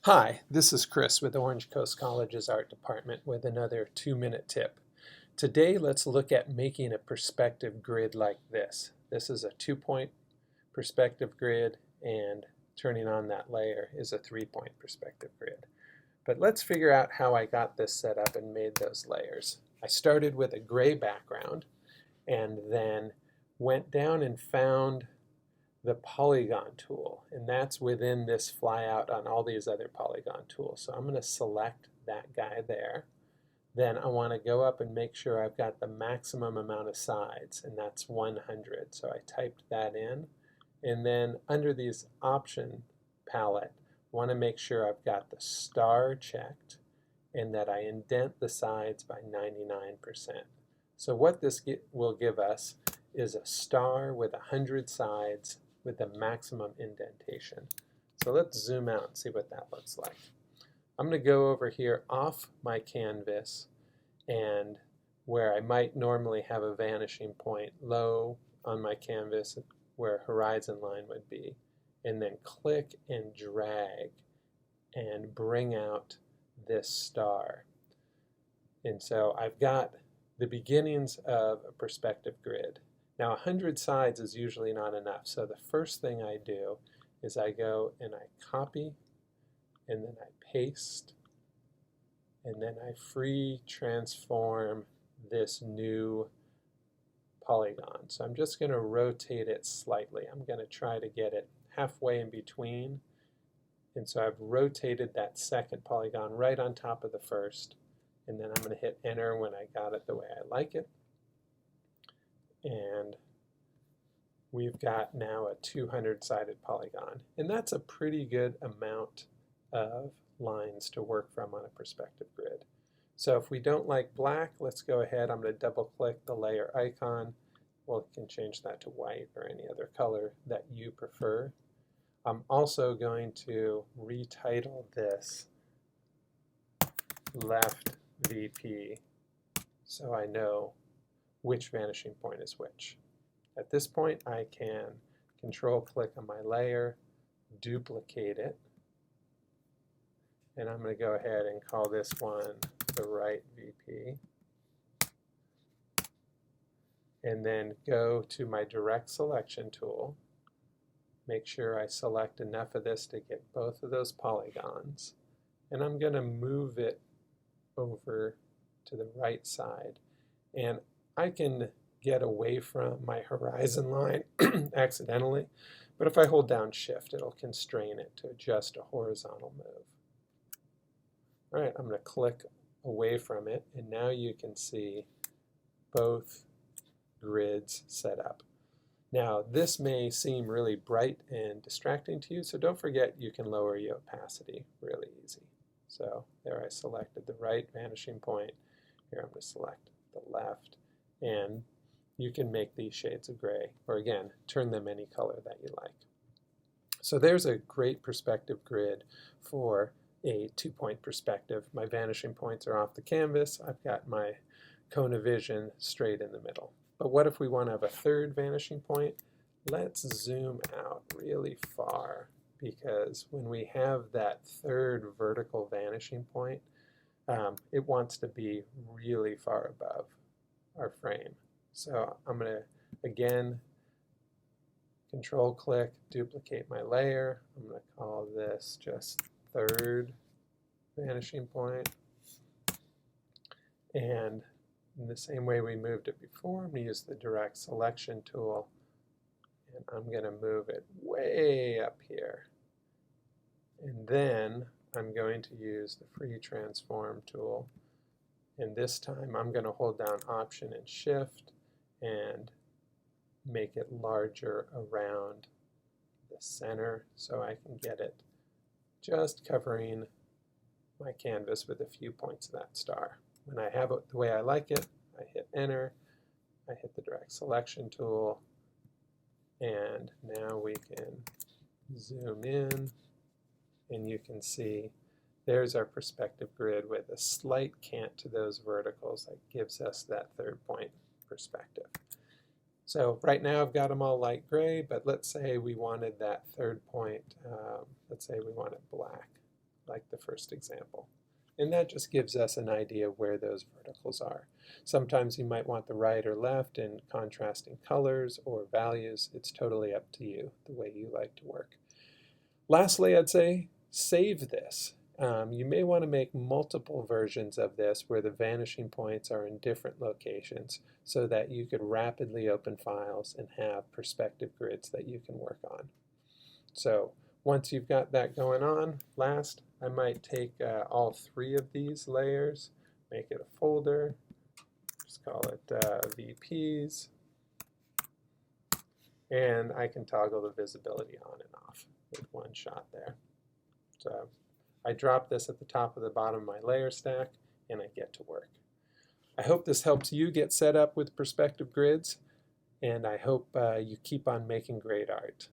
Hi, this is Chris with Orange Coast College's Art Department with another 2-minute tip. Today, let's look at making a perspective grid like this. This is a 2-point perspective grid, and turning on that layer is a 3-point perspective grid. But let's figure out how I got this set up and made those layers. I started with a gray background and then went down and found the Polygon tool, and that's within this flyout on all these other Polygon tools. So I'm going to select that guy there. Then I want to go up and make sure I've got the maximum amount of sides, and that's 100. So I typed that in. And then under these option palette, I want to make sure I've got the star checked and that I indent the sides by 99%. So what this will give us is a star with 100 sides with the maximum indentation. So let's zoom out and see what that looks like. I'm going to go over here off my canvas, and where I might normally have a vanishing point low on my canvas where a horizon line would be, and then click and drag and bring out this star. And so I've got the beginnings of a perspective grid. Now 100 sides is usually not enough, so the first thing I do is I go and I copy, and then I paste, and then I free transform this new polygon. So I'm just going to rotate it slightly. I'm going to try to get it halfway in between. And so I've rotated that second polygon right on top of the first. And then I'm going to hit enter when I got it the way I like it. And we've got now a 200-sided polygon. And that's a pretty good amount of lines to work from on a perspective grid. So if we don't like black, let's go ahead. I'm going to double click the layer icon. Well, you can change that to white or any other color that you prefer. I'm also going to retitle this left VP so I know which vanishing point is which. At this point, I can control click on my layer, duplicate it, and I'm going to go ahead and call this one the right VP. And then go to my direct selection tool, make sure I select enough of this to get both of those polygons, and I'm going to move it over to the right side. And I can get away from my horizon line accidentally, but if I hold down shift, it'll constrain it to just a horizontal move. All right, I'm going to click away from it, and now you can see both grids set up. Now, this may seem really bright and distracting to you, so don't forget you can lower your opacity really easy. So there I selected the right vanishing point. Here I'm going to select the left, and you can make these shades of gray, or again, turn them any color that you like. So there's a great perspective grid for a 2-point perspective. My vanishing points are off the canvas. I've got my cone of vision straight in the middle. But what if we want to have a third vanishing point? Let's zoom out really far, because when we have that third vertical vanishing point, it wants to be really far above our frame. So I'm going to, again, control click, duplicate my layer. I'm going to call this just third vanishing point. And in the same way we moved it before, I'm going to use the direct selection tool, and I'm going to move it way up here. And then I'm going to use the free transform tool, and this time I'm going to hold down option and shift and make it larger around the center so I can get it just covering my canvas with a few points of that star. When I have it the way I like it, I hit enter, I hit the direct selection tool, and now we can zoom in, and you can see there's our perspective grid with a slight cant to those verticals that gives us that third point perspective. So right now I've got them all light gray, but let's say we wanted that third point, let's say we want it black, the first example. And that just gives us an idea of where those verticals are. Sometimes you might want the right or left in contrasting colors or values. It's totally up to you, the way you like to work. Lastly, I'd say save this. You may want to make multiple versions of this where the vanishing points are in different locations so that you could rapidly open files and have perspective grids that you can work on. So once you've got that going on, last, I might take all 3 of these layers, make it a folder, just call it VPs, and I can toggle the visibility on and off with one shot there. So I drop this at the top of the bottom of my layer stack, and I get to work. I hope this helps you get set up with perspective grids, and I hope you keep on making great art.